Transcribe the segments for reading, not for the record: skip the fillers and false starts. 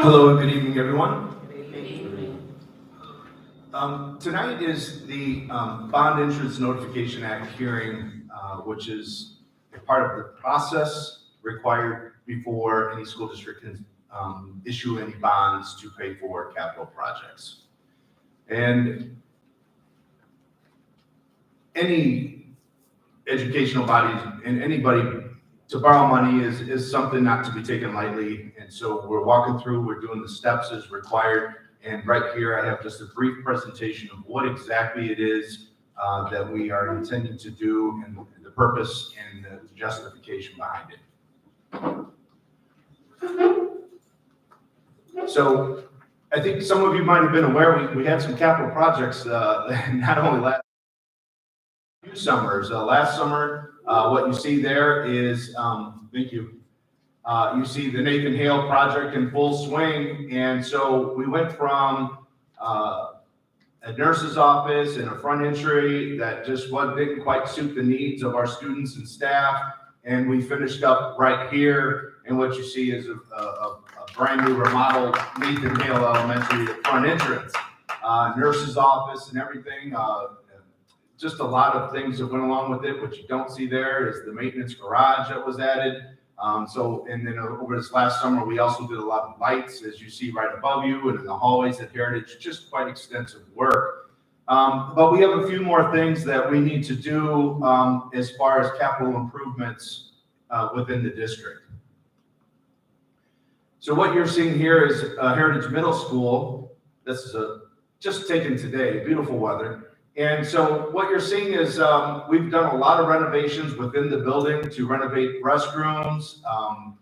Hello and good evening, everyone. Tonight is the Bond Insurance Notification Act hearing, which is a part of the process required before any school district can issue any bonds to pay for capital projects. And any educational bodies and anybody to borrow money is something not to be taken lightly. And so we're walking through, we're doing the steps as required. And right here, I have just a brief presentation of what exactly it is that we are intending to do and the purpose and the justification behind it. So I think some of you might have been aware, we had some capital projects not only last few summers. Last summer, what you see there is, thank you. You see the Nathan Hale project in full swing. And so we went from a nurse's office and a front entry that just didn't quite suit the needs of our students and staff. And we finished up right here. And what you see is a brand new remodeled Nathan Hale Elementary front entrance, nurse's office and everything. Just a lot of things that went along with it. What you don't see there is the maintenance garage that was added. And then over this last summer, we also did a lot of lights, as you see right above you, and in the hallways at Heritage, just quite extensive work. But we have a few more things that we need to do as far as capital improvements within the district. So what you're seeing here is Heritage Middle School. This is just taken today, beautiful weather. And so what you're seeing is we've done a lot of renovations within the building to renovate restrooms,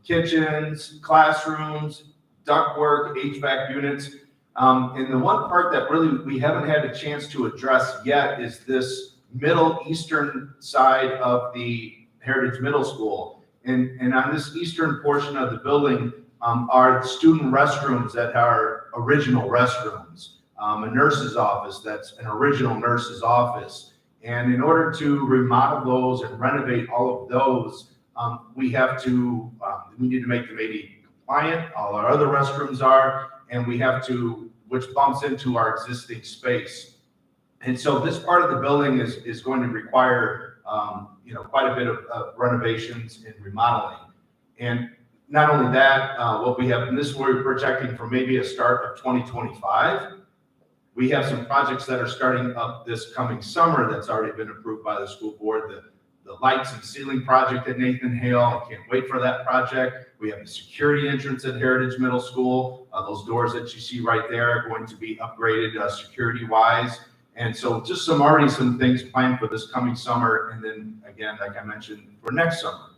kitchens, classrooms, ductwork, HVAC units. And the one part that really we haven't had a chance to address yet is this middle eastern side of the Heritage Middle School. And on this eastern portion of the building are student restrooms that are original restrooms. A nurse's office that's an original nurse's office. And in order to remodel those and renovate all of those, we need to make them ADA compliant. All our other restrooms are, and we have to, which bumps into our existing space. And so this part of the building is going to require, quite a bit of renovations and remodeling. And not only that, what we have, and this we're projecting for maybe a start of 2025. We have some projects that are starting up this coming summer that's already been approved by the school board. The lights and ceiling project at Nathan Hale, I can't wait for that project. We have the security entrance at Heritage Middle School. Those doors that you see right there are going to be upgraded security-wise. And so just some things planned for this coming summer. And then again, like I mentioned, for next summer.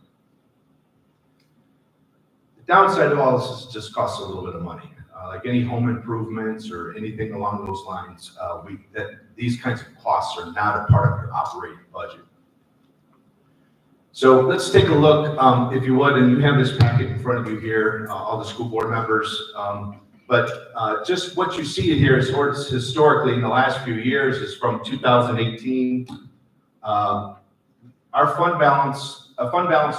The downside of all this is just costs a little bit of money. Like any home improvements or anything along those lines, these kinds of costs are not a part of your operating budget. So let's take a look, if you would, and you have this packet in front of you here, all the school board members. But just what you see here is historically in the last few years is from 2018. Our fund balance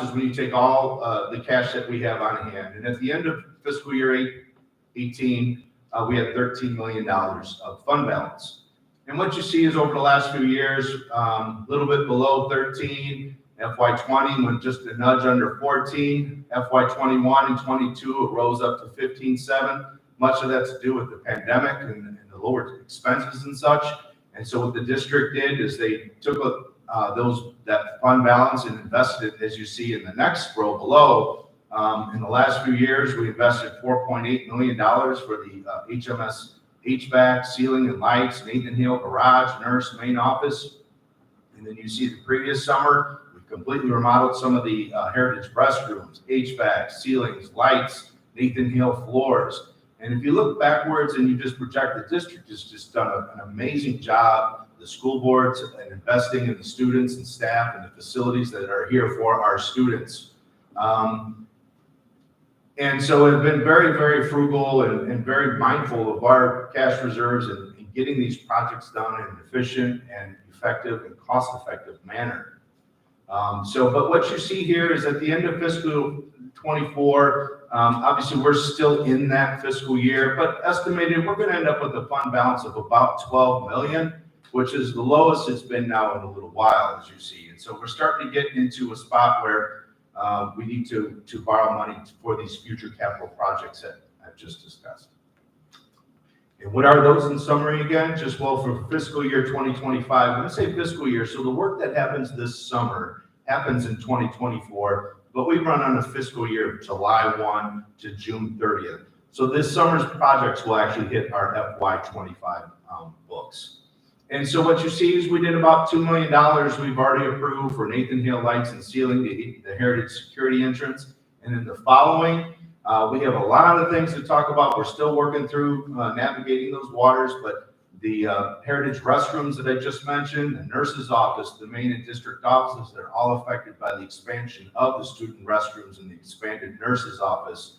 is when you take all the cash that we have on hand. And at the end of fiscal year 18, we had $13 million of fund balance. And what you see is over the last few years, a little bit below 13, FY20 went just a nudge under 14, FY21 and 22, it rose up to 15.7. Much of that to do with the pandemic and the lower expenses and such. And so what the district did is they took that fund balance and invested it, as you see in the next row below. In the last few years, we invested $4.8 million for the HMS HVAC, ceiling and lights, Nathan Hale garage, nurse, main office. And then you see the previous summer, we completely remodeled some of the Heritage restrooms, HVAC, ceilings, lights, Nathan Hale floors. And if you look backwards and you just project, the district has just done an amazing job. The school boards and investing in the students and staff and the facilities that are here for our students. And so we've been very, very frugal and very mindful of our cash reserves and getting these projects done in an efficient and effective and cost-effective manner. But what you see here is at the end of fiscal 24. Obviously, we're still in that fiscal year, but estimated we're going to end up with a fund balance of about 12 million, which is the lowest it's been now in a little while, as you see. And so we're starting to get into a spot where we need to borrow money for these future capital projects that I've just discussed. And what are those in summary again? Just well, for fiscal year 2025, when I say fiscal year, so the work that happens this summer happens in 2024, but we run on a fiscal year of July 1 to June 30th. So this summer's projects will actually hit our FY25 books. And so what you see is we did about $2 million we've already approved for Nathan Hale Lights and Sealing, the Heritage Security entrance. And then the following, we have a lot of things to talk about. We're still working through navigating those waters, but the Heritage restrooms that I just mentioned, the nurse's office, the main and district offices, they're all affected by the expansion of the student restrooms and the expanded nurse's office.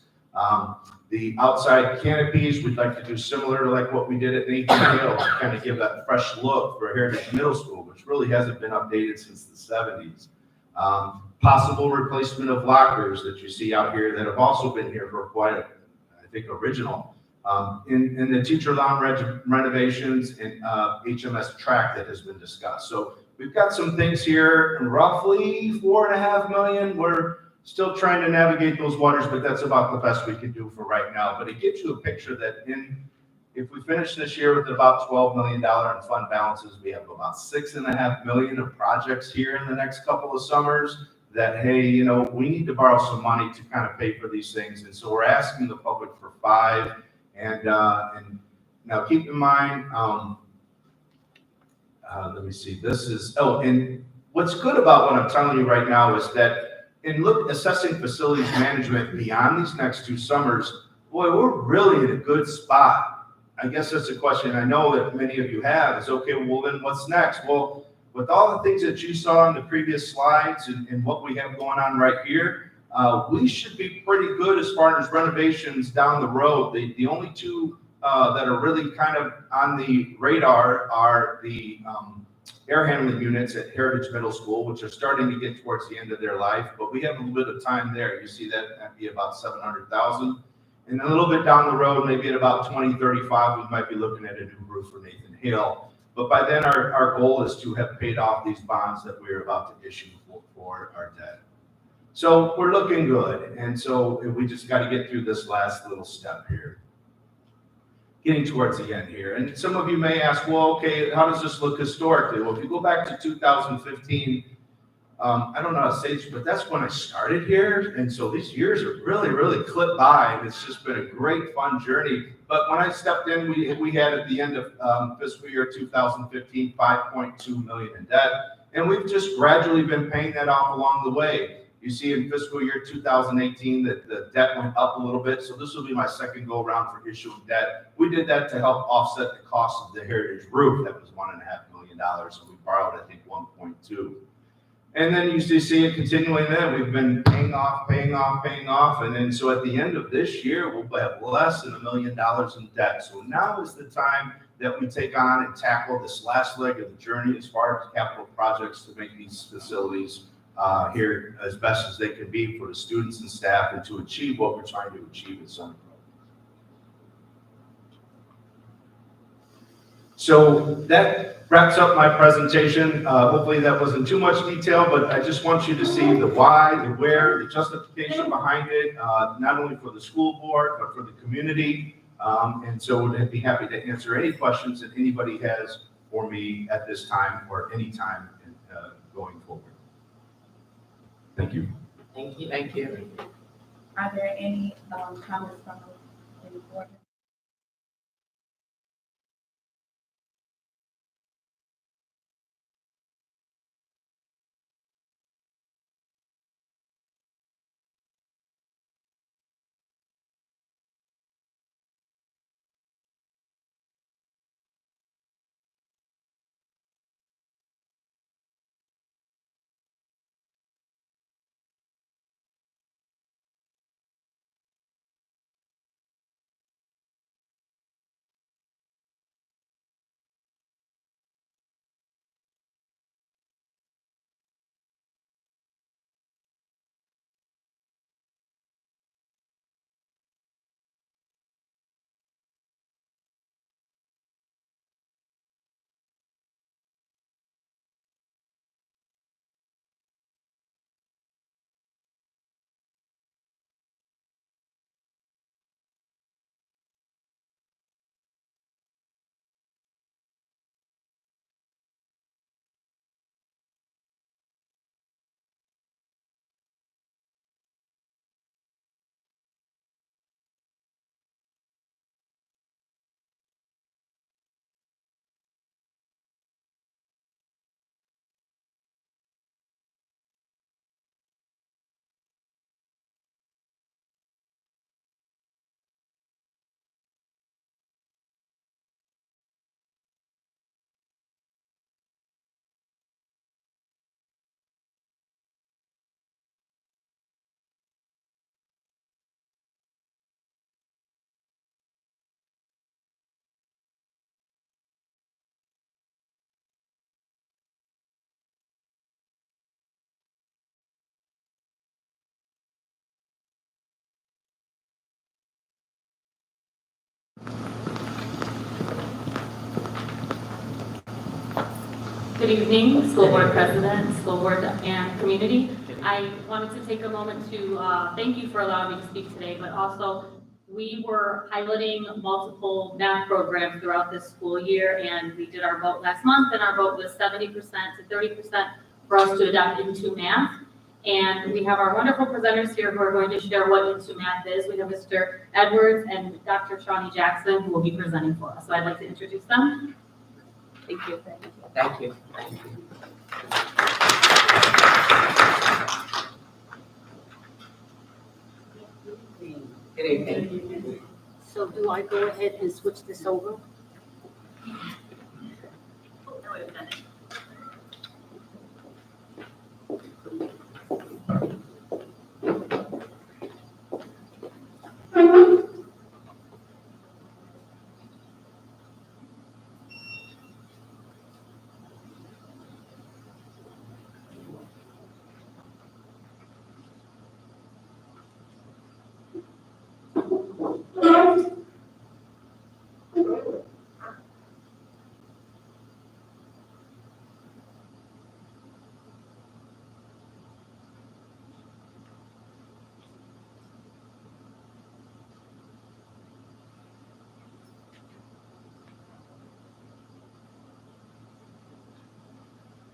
The outside canopies, we'd like to do similar to like what we did at Nathan Hale to kind of give that fresh look for Heritage Middle School, which really hasn't been updated since the 70s. Possible replacement of lockers that you see out here that have also been here for quite a, I think, original. In the teacher lounge renovations and HMS track that has been discussed. So we've got some things here, roughly $4.5 million. We're still trying to navigate those waters, but that's about the best we can do for right now. But it gives you a picture that if we finish this year with about $12 million in fund balances, we have about $6.5 million of projects here in the next couple of summers that, hey, you know, we need to borrow some money to kind of pay for these things. And so we're asking the public for 5. And now keep in mind, let me see, this is, and what's good about what I'm telling you right now is that in assessing facilities management beyond these next 2 summers, boy, we're really in a good spot. I guess that's a question I know that many of you have is, okay, well, then what's next? Well, with all the things that you saw in the previous slides and what we have going on right here, we should be pretty good as far as renovations down the road. The only 2 that are really kind of on the radar are the air handling units at Heritage Middle School, which are starting to get towards the end of their life, but we have a little bit of time there. You see that'd be about 700,000. And a little bit down the road, maybe at about 2035, we might be looking at a new roof for Nathan Hale. But by then, our goal is to have paid off these bonds that we're about to issue for our debt. So we're looking good. And so we just got to get through this last little step here. Getting towards the end here. And some of you may ask, well, okay, how does this look historically? Well, if you go back to 2015, I don't know how to say this, but that's when I started here. And so these years are really, really clipped by, and it's just been a great, fun journey. But when I stepped in, we had at the end of fiscal year 2015, 5.2 million in debt. And we've just gradually been paying that off along the way. You see in fiscal year 2018 that the debt went up a little bit. So this will be my second go around for issuing debt. We did that to help offset the cost of the Heritage roof. That was $1.5 million. So we borrowed, I think, 1.2. And then you see it continuing then. We've been paying off. And then so at the end of this year, we'll have less than $1 million in debt. So now is the time that we take on and tackle this last leg of the journey as far as capital projects to make these facilities here as best as they can be for the students and staff and to achieve what we're trying to achieve at Summit Grove. So that wraps up my presentation. Hopefully that wasn't too much detail, but I just want you to see the why, the where, the justification behind it, not only for the school board, but for the community. And so I'd be happy to answer any questions that anybody has for me at this time or any time going forward. Thank you. Thank you. Thank you. Are there any comments from the board? Good evening, school board president, school board and community. I wanted to take a moment to thank you for allowing me to speak today, but also we were piloting multiple math programs throughout this school year, and we did our vote last month, and our vote was 70% to 30% for us to adopt into math. And we have our wonderful presenters here who are going to share what into math is. We have Mr. Edwards and Dr. Shawnee Jackson who will be presenting for us. So I'd like to introduce them. Thank you. Thank you. Thank you. Good evening. So do I go ahead and switch this over?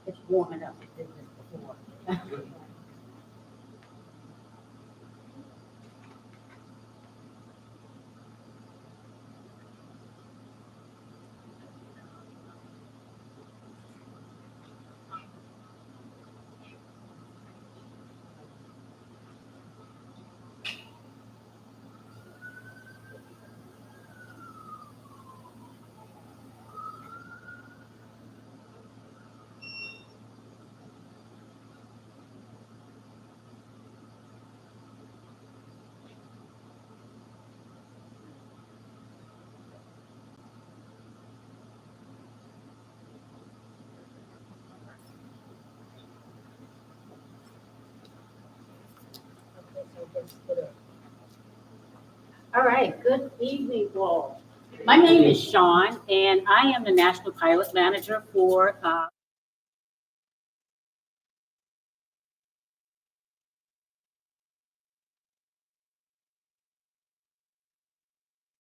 It's warming up. It did this before. All right, good evening, all. My name is Sean, and I am the National Pilot Manager for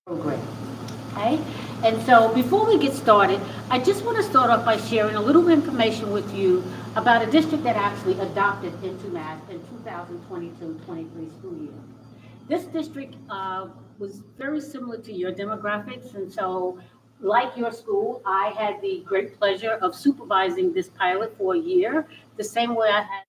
program. Okay, and so before we get started, I just want to start off by sharing a little information with you about a district that actually adopted into math in 2022-23 school year. This district was very similar to your demographics, and so like your school, I had the great pleasure of supervising this pilot for a year, the same way I had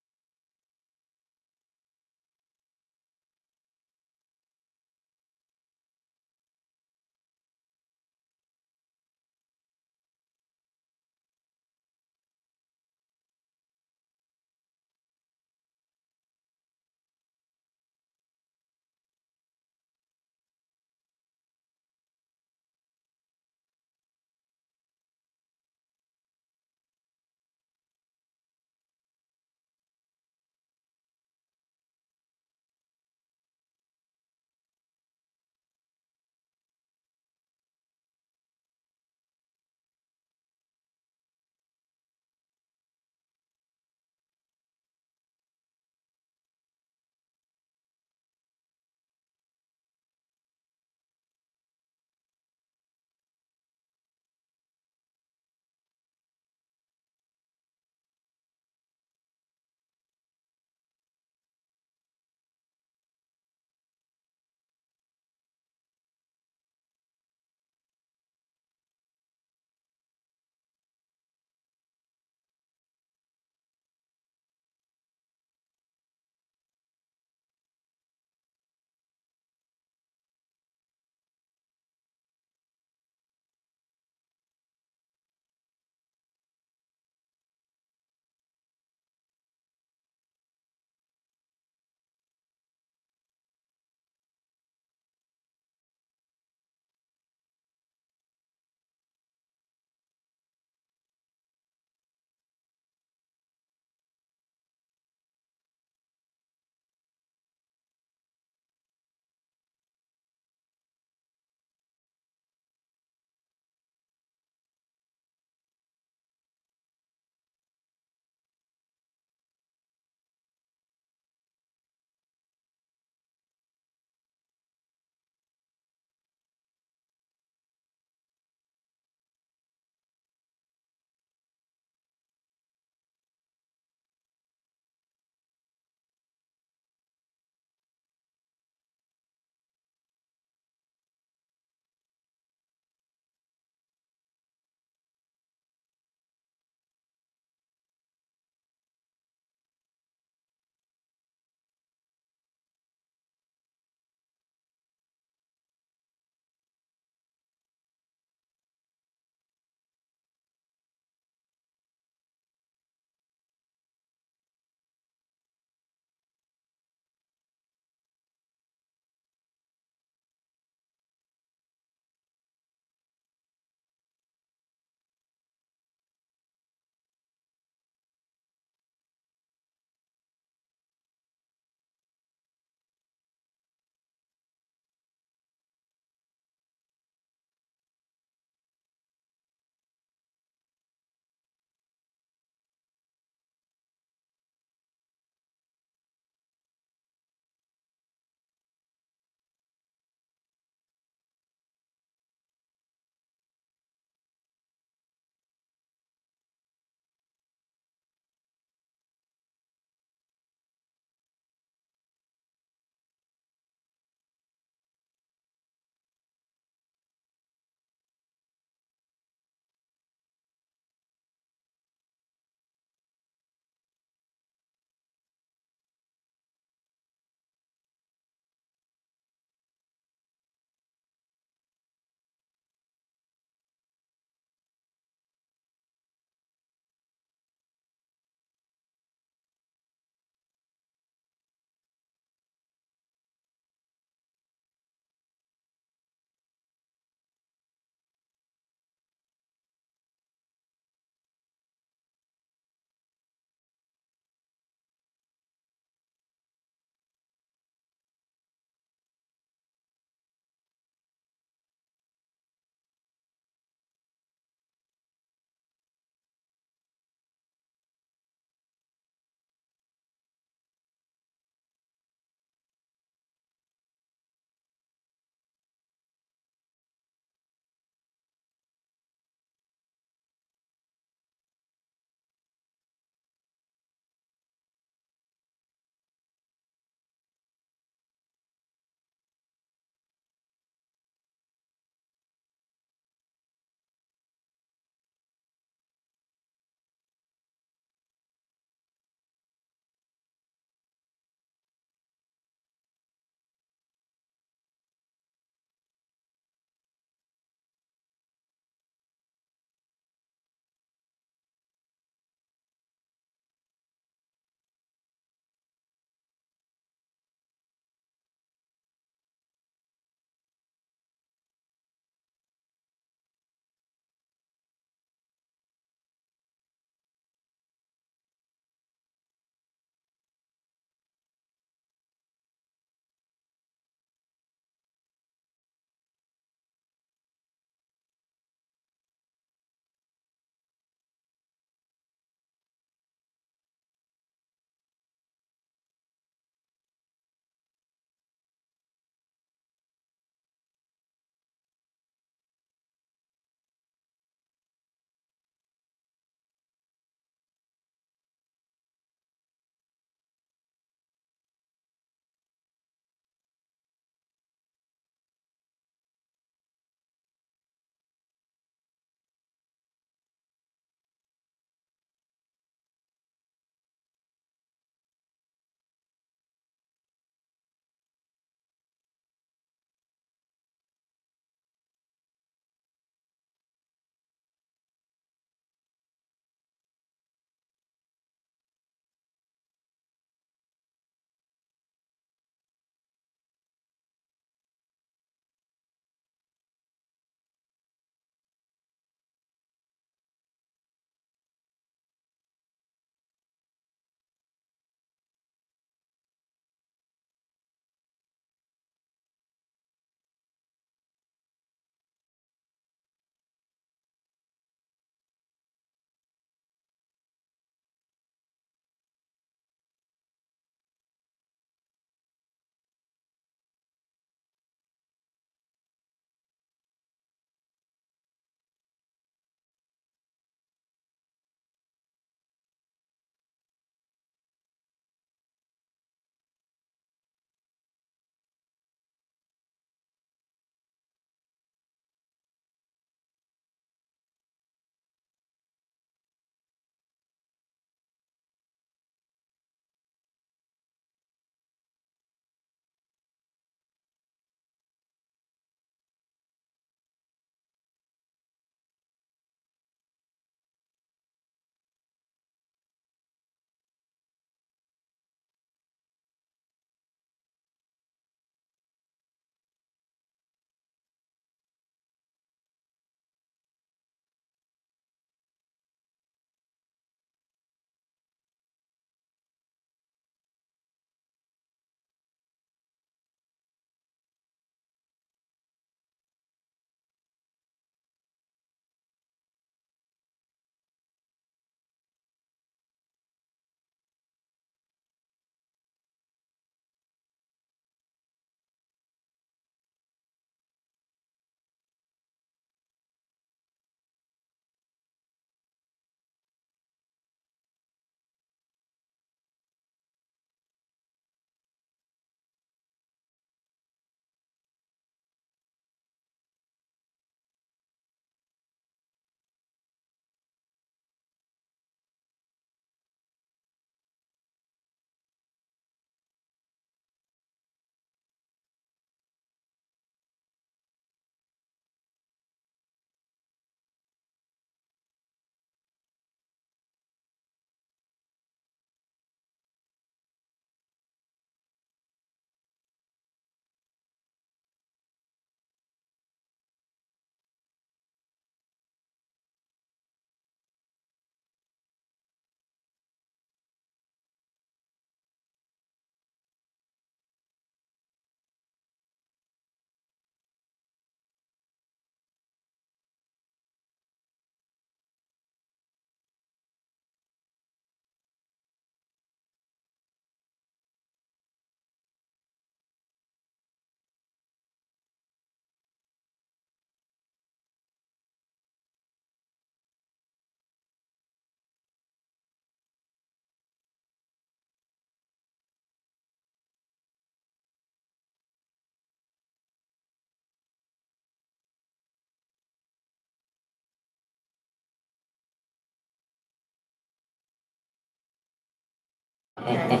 Okay.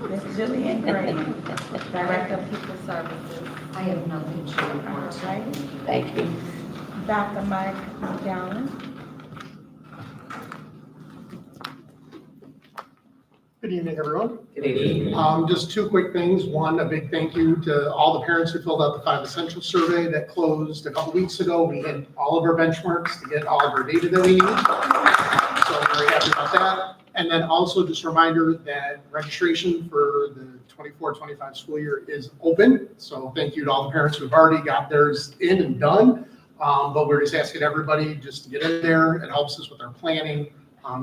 Ms. Julian Graham, Director of People Services. I have nothing to All report. right. Thank you. Dr. Mike McGowan. Good evening, everyone. Good evening. Just two quick things. One, a big thank you to all the parents who filled out the 5 Essentials survey that closed a couple weeks ago. We hit all of our benchmarks to get all of our data that we need. So I'm very happy about that. And then also just a reminder that registration for the 24-25 school year is open. So thank you to all the parents who've already got theirs in and done. But we're just asking everybody just to get in there. It helps us with our planning,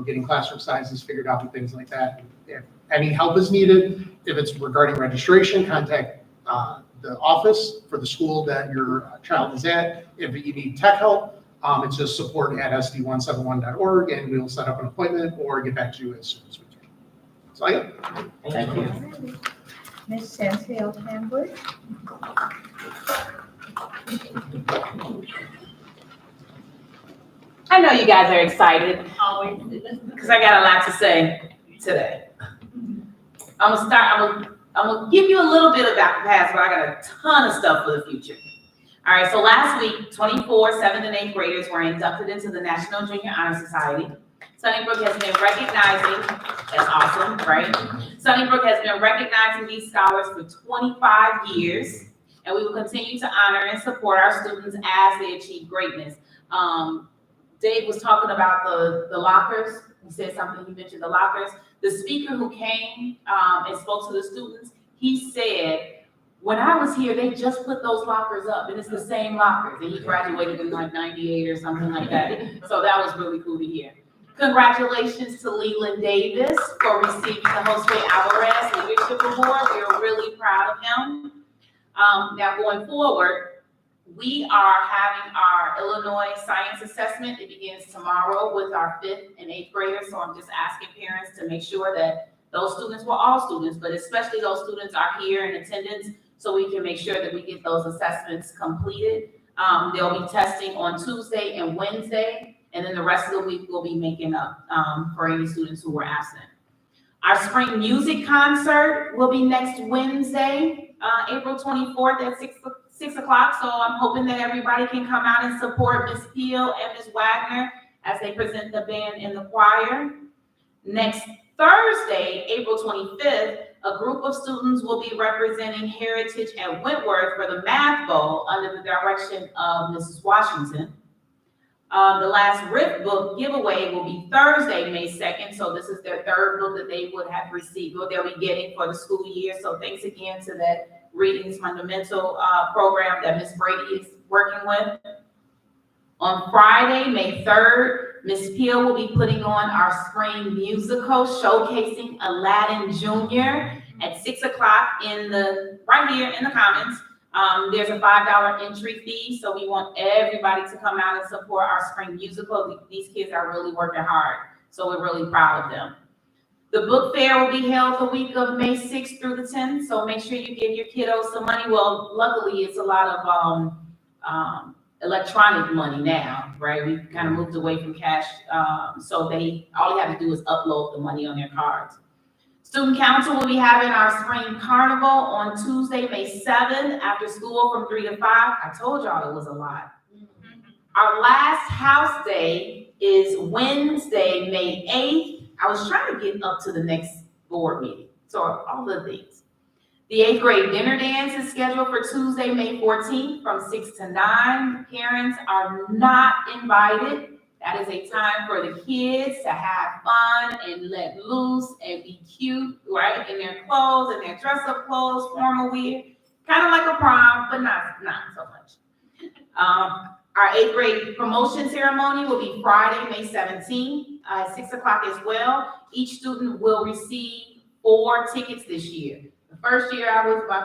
getting classroom sizes figured out and things like that. If any help is needed, if it's regarding registration, contact the office for the school that your child is at. If you need tech help, it's just support@sd171.org, and we'll set up an appointment or get back to you as soon as we can. So yeah. Thank you. Ms. Chantel Campbell. I know you guys are excited, because I got a lot to say today. I'm gonna give you a little bit about the past, but I got a ton of stuff for the future. All right, so last week, 24 7th and 8th graders were inducted into the National Junior Honor Society. Sunnybrook has been recognizing, that's awesome, right? Sunnybrook has been recognizing these scholars for 25 years, and we will continue to honor and support our students as they achieve greatness. Dave was talking about the lockers. He said something, he mentioned the lockers. The speaker who came and spoke to the students, he said, when I was here, they just put those lockers up, and it's the same lockers. And he graduated in like 98 or something like that. So that was really cool to hear. Congratulations to Leland Davis for receiving the Josue Alvarez Leadership Award. We are really proud of him. Now going forward, we are having our Illinois Science Assessment. It begins tomorrow with our 5th and 8th graders. So I'm just asking parents to make sure that those students, well, all students, but especially those students are here in attendance so we can make sure that we get those assessments completed. They'll be testing on Tuesday and Wednesday, and then the rest of the week we'll be making up for any students who were absent. Our spring music concert will be next Wednesday, April 24th at 6 o'clock. So I'm hoping that everybody can come out and support Ms. Peel and Ms. Wagner as they present the band and the choir. Next Thursday, April 25th, a group of students will be representing Heritage at Wentworth for the Math Bowl under the direction of Mrs. Washington. The last RIF book giveaway will be Thursday, May 2nd. So this is their 3rd book that they would have received, what they'll be getting for the school year. So thanks again to that Readings Fundamental program that Ms. Brady is working with. On Friday, May 3rd, Ms. Peel will be putting on our spring musical showcasing Aladdin Jr. at 6 o'clock right here in the Commons. There's a $5 entry fee, so we want everybody to come out and support our spring musical. These kids are really working hard, so we're really proud of them. The book fair will be held the week of May 6th through the 10th, so make sure you give your kiddos some money. Well, luckily, it's a lot of electronic money now, right? We've kind of moved away from cash, so all you have to do is upload the money on their cards. Student Council will be having our spring carnival on Tuesday, May 7th, after school from 3 to 5. I told y'all it was a lot. Our last house day is Wednesday, May 8th. I was trying to get up to the next board meeting, so all the things. The 8th grade dinner dance is scheduled for Tuesday, May 14th from 6 to 9. Parents are not invited. That is a time for the kids to have fun and let loose and be cute, right? In their clothes, in their dress-up clothes, formal wear. Kind of like a prom, but not so much. Our 8th grade promotion ceremony will be Friday, May 17th at 6 o'clock as well. Each student will receive 4 tickets this year. My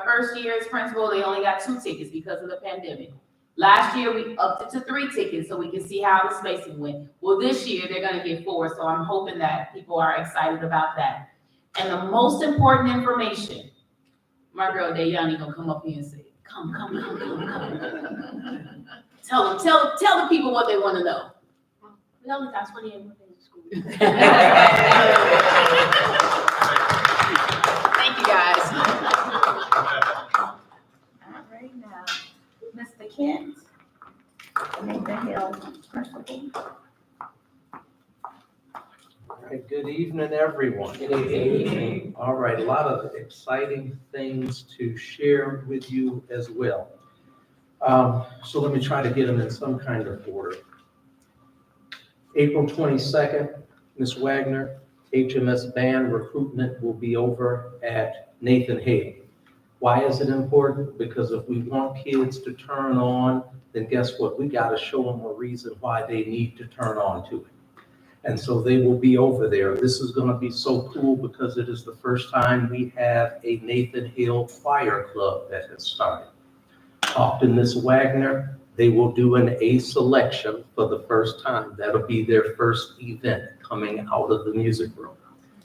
first year as principal, they only got 2 tickets because of the pandemic. Last year, we upped it to 3 tickets so we can see how the spacing went. Well, this year, they're gonna get 4, so I'm hoping that people are excited about that. And the most important information, my girl Dayani gonna come up here and say, come. Tell the people what they wanna know. We only got 28 more days of school. evening, everyone. Good evening. All right, a lot of exciting things to share with you as well. So let me try to get them in some kind of order. April 22nd, Ms. Wagner, HMS band recruitment will be over at Nathan Hale. Why is it important? Because if we want kids to turn on, then guess what? We got to show them a reason why they need to turn on to it. And so they will be over there. This is going to be so cool because it is the first time we have a Nathan Hale Choir Club that has started. Talked to Ms. Wagner. They will do an A selection for the first time. That'll be their first event coming out of the music room.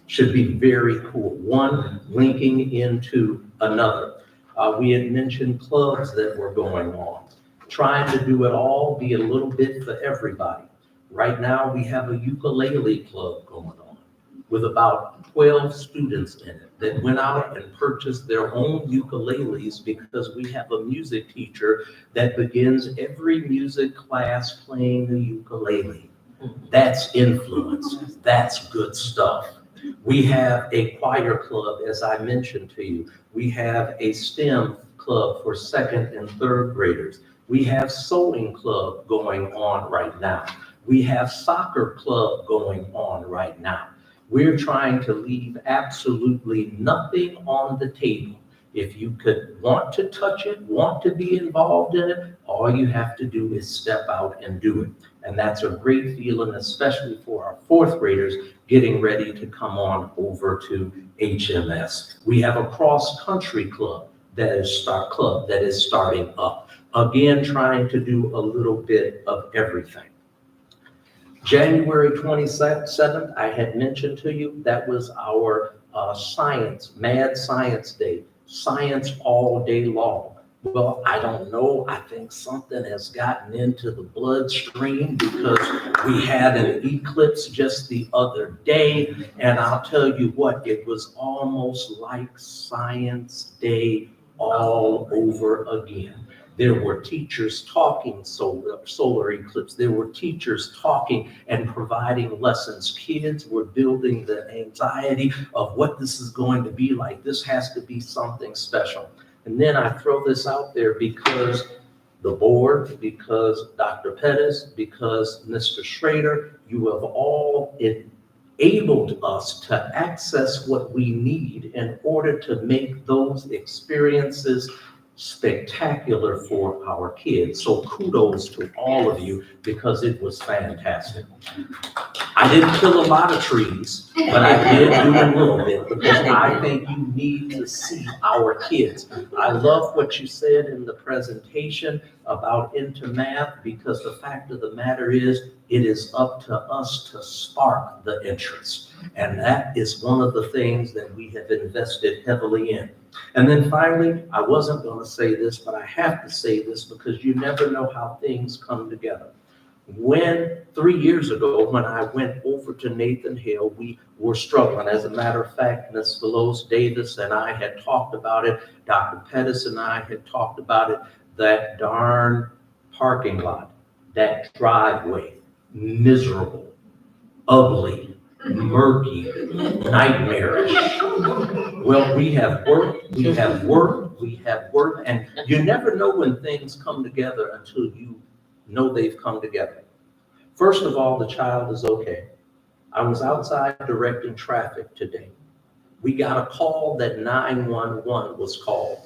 Should be very cool. One linking into another. We had mentioned clubs that were going on. Trying to do it all, be a little bit for everybody. Right now, we have a ukulele club going on with about 12 students in it that went out and purchased their own ukuleles because we have a music teacher that begins every music class playing the ukulele. That's influence. That's good stuff. We have a choir club, as I mentioned to you. We have a STEM club for second and third graders. We have sewing club going on right now. We have soccer club going on right now. We're trying to leave absolutely nothing on the table. If you could want to touch it, want to be involved in it, all you have to do is step out and do it. And that's a great feeling, especially for our fourth graders getting ready to come on over to HMS. We have a cross-country club that is starting up. Again, trying to do a little bit of everything. January 27th, I had mentioned to you, that was our Mad Science Day, science all day long. Well, I don't know, I think something has gotten into the bloodstream because we had an eclipse just the other day, and I'll tell you what, it was almost like Science Day all over again. There were teachers talking solar eclipse. There were teachers talking and providing lessons. Kids were building the anxiety of what this is going to be like. This has to be something special. And then I throw this out there because the board, because Dr. Pettis, because Mr. Schrader, you have all enabled us to access what we need in order to make those experiences spectacular for our kids. So kudos to all of you because it was fantastic. I didn't kill a lot of trees, but I did do a little bit because I think you need to see our kids. I love what you said in the presentation about Into Math because the fact of the matter is it is up to us to spark the interest. And that is one of the things that we have invested heavily in. And then finally, I wasn't going to say this, but I have to say this because you never know how things come together. 3 years ago, when I went over to Nathan Hale, we were struggling. As a matter of fact, Ms. Veloz Davis and I had talked about it. Dr. Pettis and I had talked about it. That darn parking lot, that driveway, miserable, ugly, murky, nightmarish. Well, we have worked, and you never know when things come together until you know they've come together. First of all, the child is okay. I was outside directing traffic today. We got a call that 911 was called.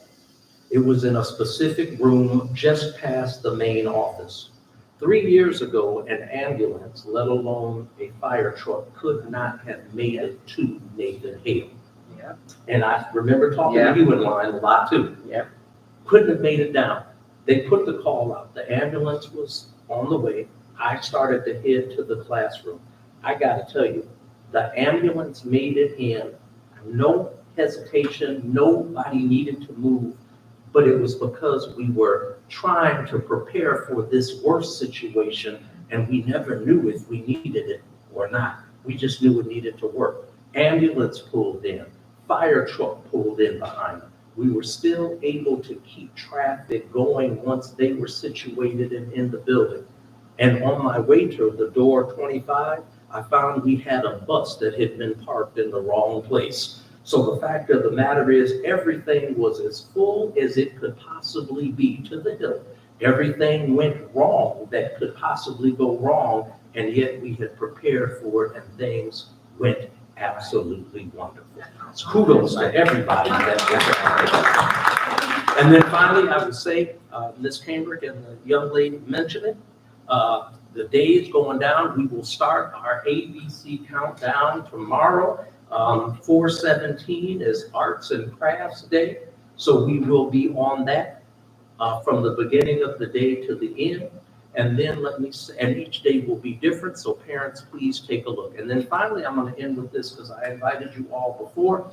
It was in a specific room just past the main office. 3 years ago, an ambulance, let alone a fire truck, could not have made it to Nathan Hale. Yeah. And I remember talking to you in line a lot too. Yeah. Couldn't have made it down. They put the call out. The ambulance was on the way. I started to head to the classroom. I got to tell you, the ambulance made it in. No hesitation. Nobody needed to move. But it was because we were trying to prepare for this worst situation, and we never knew if we needed it or not. We just knew it needed to work. Ambulance pulled in. Fire truck pulled in behind them. We were still able to keep traffic going once they were situated in the building. And on my way to the door 25, I found we had a bus that had been parked in the wrong place. So the fact of the matter is, everything was as full as it could possibly be to the hill. Everything went wrong that could possibly go wrong, and yet we had prepared for it, and things went absolutely wonderful. So kudos to everybody that was there. And then finally, I would say, Ms. Cambrick and the young lady mentioned it, the day is going down. We will start our ABC countdown tomorrow. 4/17 is Arts and Crafts Day, so we will be on that from the beginning of the day to the end. And then and each day will be different, so parents, please take a look. And then finally, I'm going to end with this because I invited you all before.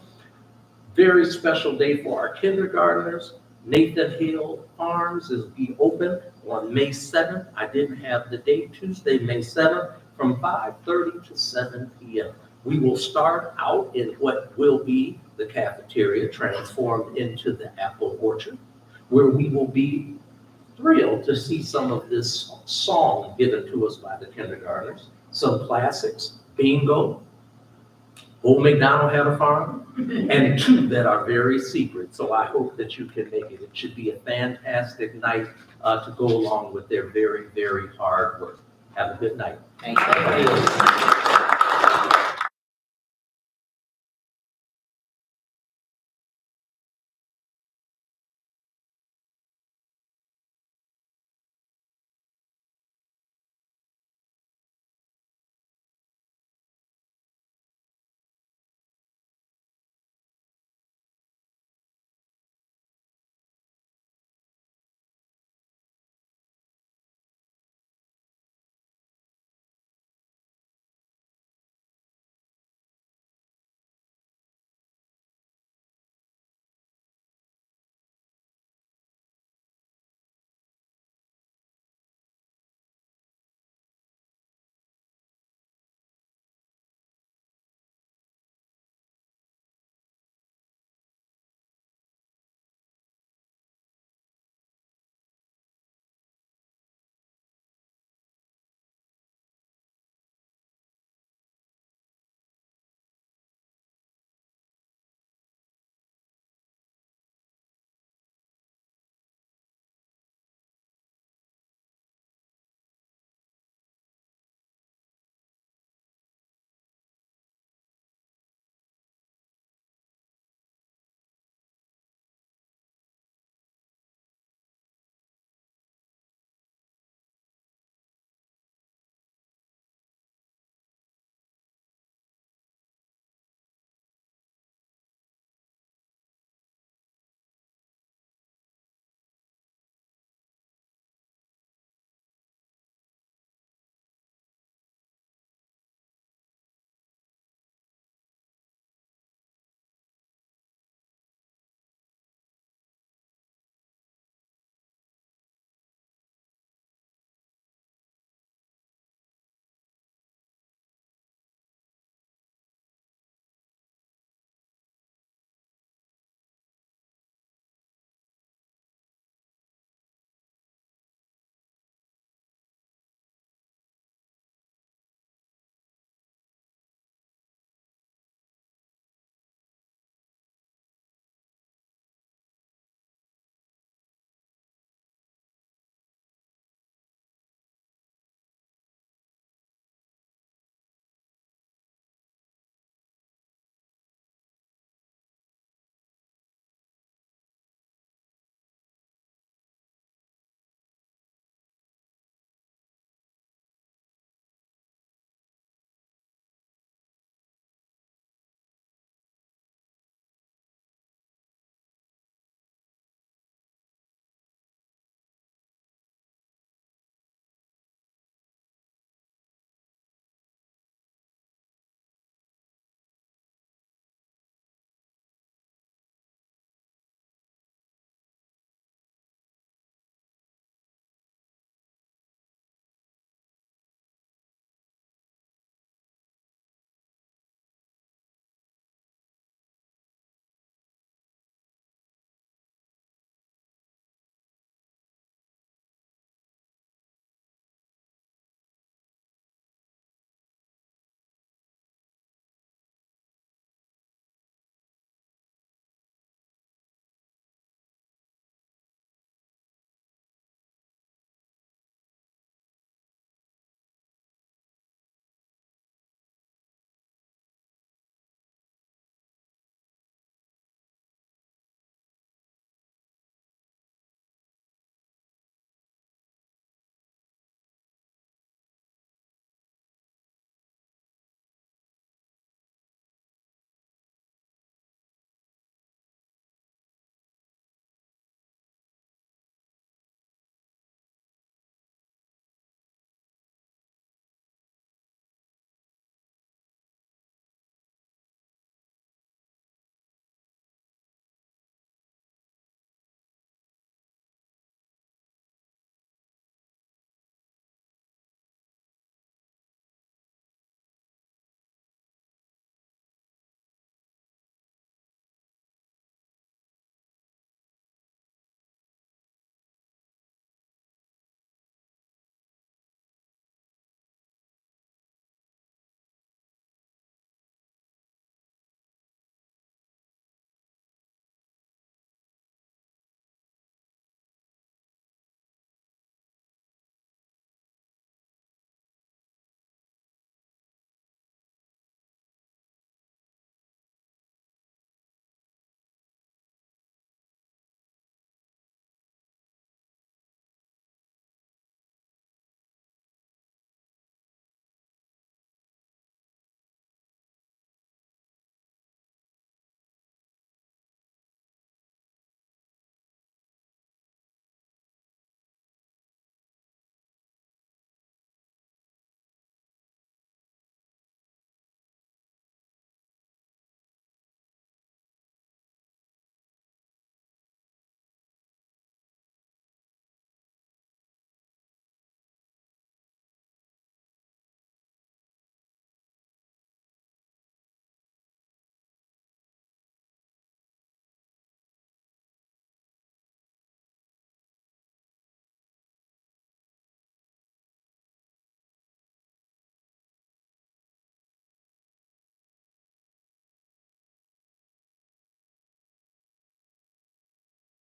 Very special day for our kindergartners. Nathan Hale Farms is be open on May 7th. I didn't have the date, Tuesday, May 7th, from 5:30 to 7 p.m. We will start out in what will be the cafeteria transformed into the apple orchard, where we will be thrilled to see some of this song given to us by the kindergartners, some classics, bingo, Old MacDonald Had a Farm, and two that are very secret. So I hope that you can make it. It should be a fantastic night to go along with their very, very hard work. Have a good night. Thank you.